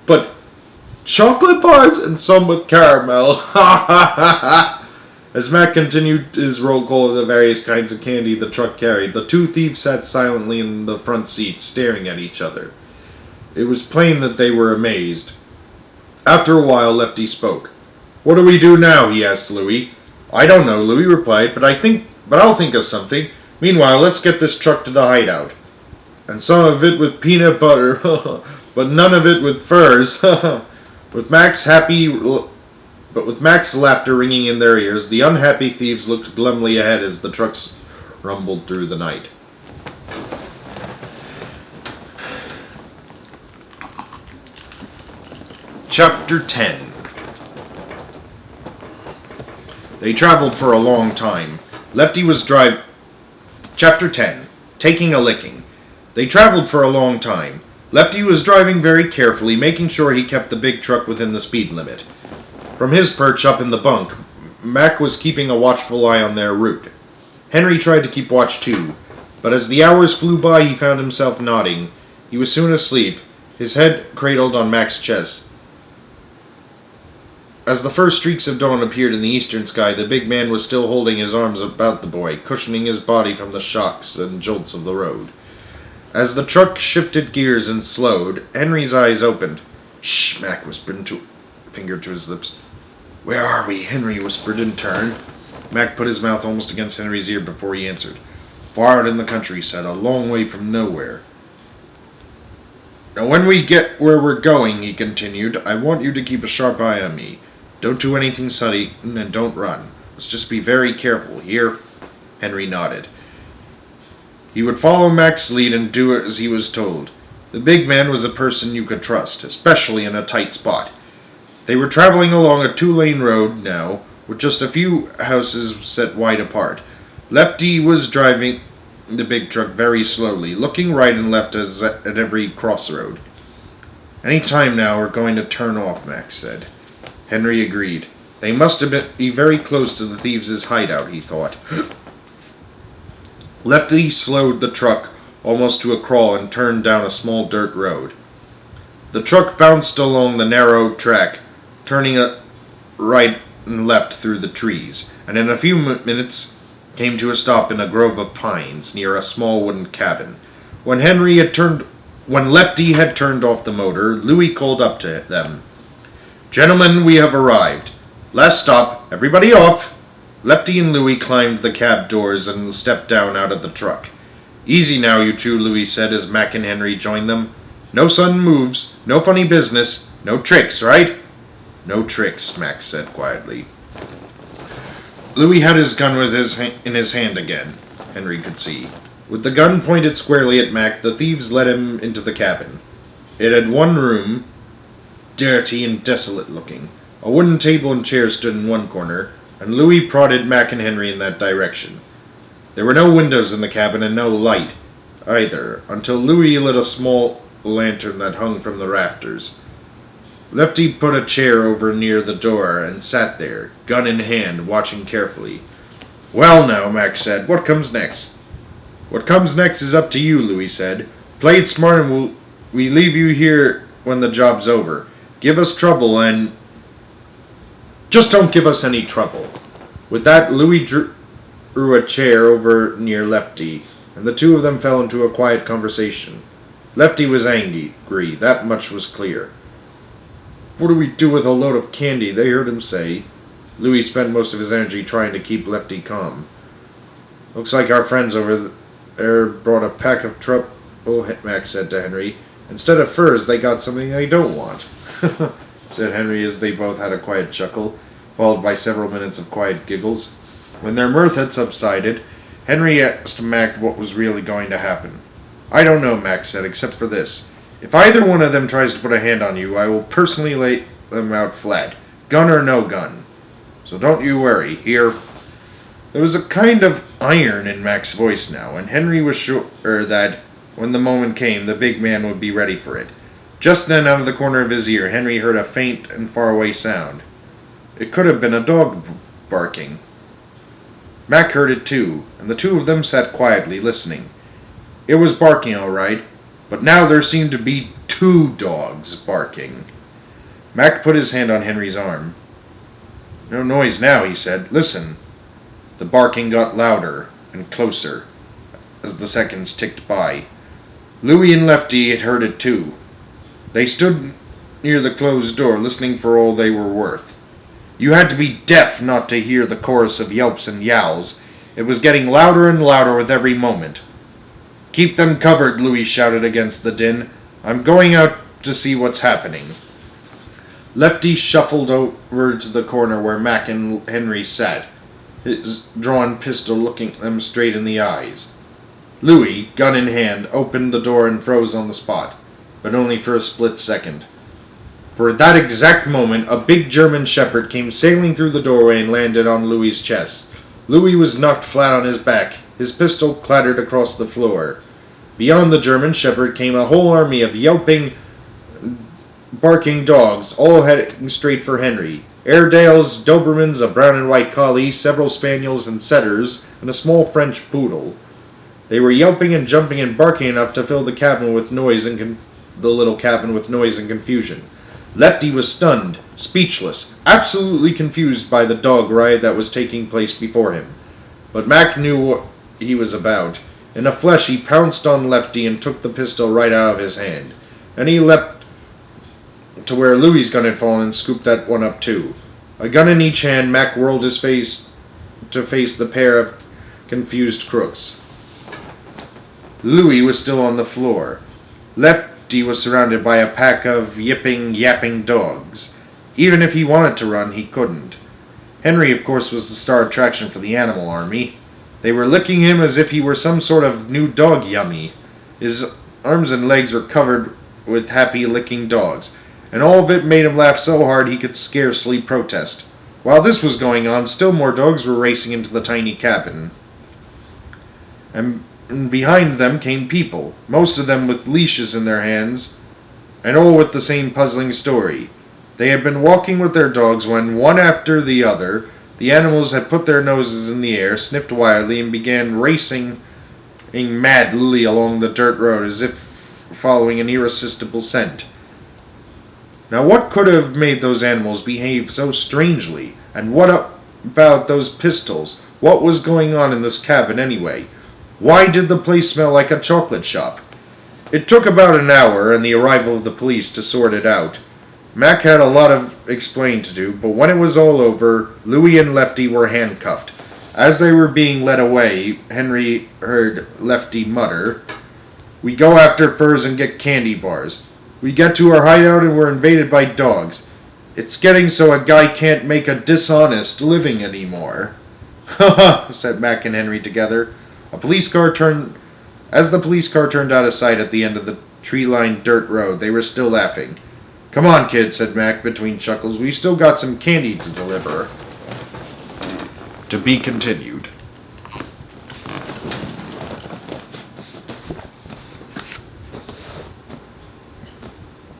but chocolate bars and some with caramel. Ha ha ha ha. As Mac continued his roll call of the various kinds of candy the truck carried, the two thieves sat silently in the front seat, staring at each other. It was plain that they were amazed. After a while, Lefty spoke. "What do we do now?" he asked Louis. "I don't know," Louis replied, "but I'll think of something. Meanwhile, let's get this truck to the hideout. And some of it with peanut butter, but none of it with furs." With Mac's laughter ringing in their ears, the unhappy thieves looked glumly ahead as the trucks rumbled through the night. Chapter 10. They traveled for a long time. Lefty was driving. Chapter 10. Taking a licking. They traveled for a long time. Lefty was driving very carefully, making sure he kept the big truck within the speed limit. From his perch up in the bunk, Mac was keeping a watchful eye on their route. Henry tried to keep watch too, but as the hours flew by he found himself nodding. He was soon asleep, his head cradled on Mac's chest. As the first streaks of dawn appeared in the eastern sky, the big man was still holding his arms about the boy, cushioning his body from the shocks and jolts of the road. As the truck shifted gears and slowed, Henry's eyes opened. "Shh," Mac whispered, finger to his lips. "Where are we?" Henry whispered in turn. Mac put his mouth almost against Henry's ear before he answered. "Far out in the countryside, a long way from nowhere." "Now when we get where we're going," he continued, "I want you to keep a sharp eye on me. Don't do anything sudden and don't run. Let's just be very careful, here?" Henry nodded. He would follow Mac's lead and do as he was told. The big man was a person you could trust, especially in a tight spot. They were traveling along a 2-lane road now, with just a few houses set wide apart. Lefty was driving the big truck very slowly, looking right and left at every crossroad. "Any time now we're going to turn off," Max said. Henry agreed. They must be very close to the thieves' hideout, he thought. Lefty slowed the truck almost to a crawl and turned down a small dirt road. The truck bounced along the narrow track, turning right and left through the trees, and in a few minutes came to a stop in a grove of pines near a small wooden cabin. When Lefty had turned off the motor, Louis called up to them. "Gentlemen, we have arrived. Last stop. Everybody off." Lefty and Louis climbed the cab doors and stepped down out of the truck. "Easy now, you two," Louis said as Mac and Henry joined them. "No sudden moves, no funny business, no tricks, right?" "No tricks," Mac said quietly. Louis had his gun in his hand again, Henry could see. With the gun pointed squarely at Mac, the thieves led him into the cabin. It had one room, dirty and desolate looking. A wooden table and chair stood in one corner, and Louis prodded Mac and Henry in that direction. There were no windows in the cabin and no light, either, until Louis lit a small lantern that hung from the rafters. Lefty put a chair over near the door and sat there, gun in hand, watching carefully. "Well now," Mac said, "what comes next?" "What comes next is up to you," Louis said. "Play it smart and we leave you here when the job's over. Give us trouble and... just don't give us any trouble." With that, Louis drew a chair over near Lefty, and the two of them fell into a quiet conversation. Lefty was angry, that much was clear. "What do we do with a load of candy?" they heard him say. Louis spent most of his energy trying to keep Lefty calm. "Looks like our friends over there brought a pack of trouble," Mac said to Henry. "Instead of furs, they got something they don't want," said Henry as they both had a quiet chuckle, followed by several minutes of quiet giggles. When their mirth had subsided, Henry asked Mac what was really going to happen. "I don't know," Mac said, "except for this. If either one of them tries to put a hand on you, I will personally lay them out flat, gun or no gun. So don't you worry, here." There was a kind of iron in Mac's voice now, and Henry was sure that, when the moment came, the big man would be ready for it. Just then, out of the corner of his ear, Henry heard a faint and faraway sound. It could have been a dog barking. Mac heard it too, and the two of them sat quietly listening. It was barking all right, but now there seemed to be 2 dogs barking. Mac put his hand on Henry's arm. "No noise now," he said. "Listen." The barking got louder and closer as the seconds ticked by. Louie and Lefty had heard it too. They stood near the closed door, listening for all they were worth. You had to be deaf not to hear the chorus of yelps and yowls. It was getting louder and louder with every moment. "Keep them covered," Louie shouted against the din. "I'm going out to see what's happening." Lefty shuffled over to the corner where Mac and Henry sat, his drawn pistol looking them straight in the eyes. Louis, gun in hand, opened the door and froze on the spot, but only for a split second. For at that exact moment, a big German shepherd came sailing through the doorway and landed on Louis's chest. Louis was knocked flat on his back. His pistol clattered across the floor. Beyond the German shepherd came a whole army of yelping, barking dogs, all heading straight for Henry. Airedales, Dobermans, a brown and white collie, several spaniels and setters, and a small French poodle. They were yelping and jumping and barking enough to fill the cabin with noise and the little cabin with noise and confusion. Lefty was stunned, speechless, absolutely confused by the dog riot that was taking place before him. But Mac knew what he was about. In a flash, he pounced on Lefty and took the pistol right out of his hand. And he leapt to where Louis's gun had fallen and scooped that one up too. A gun in each hand, Mac whirled his face to face the pair of confused crooks. Louis was still on the floor. Lefty was surrounded by a pack of yipping, yapping dogs. Even if he wanted to run, he couldn't. Henry, of course, was the star attraction for the animal army. They were licking him as if he were some sort of new dog yummy. His arms and legs were covered with happy licking dogs, and all of it made him laugh so hard he could scarcely protest. While this was going on, still more dogs were racing into the tiny cabin. And behind them came people, most of them with leashes in their hands, and all with the same puzzling story. They had been walking with their dogs when, one after the other, the animals had put their noses in the air, sniffed wildly, and began racing madly along the dirt road as if following an irresistible scent. Now what could have made those animals behave so strangely? And what about those pistols? What was going on in this cabin anyway? Why did the place smell like a chocolate shop? It took about an hour and the arrival of the police to sort it out. Mac had a lot of explaining to do, but when it was all over, Louis and Lefty were handcuffed. As they were being led away, Henry heard Lefty mutter, "We go after furs and get candy bars. We get to our hideout and we're invaded by dogs. It's getting so a guy can't make a dishonest living anymore." "Ha ha," said Mac and Henry together. As the police car turned out of sight at the end of the tree-lined dirt road, they were still laughing. "Come on, kid," said Mac between chuckles. "We've still got some candy to deliver." To be continued.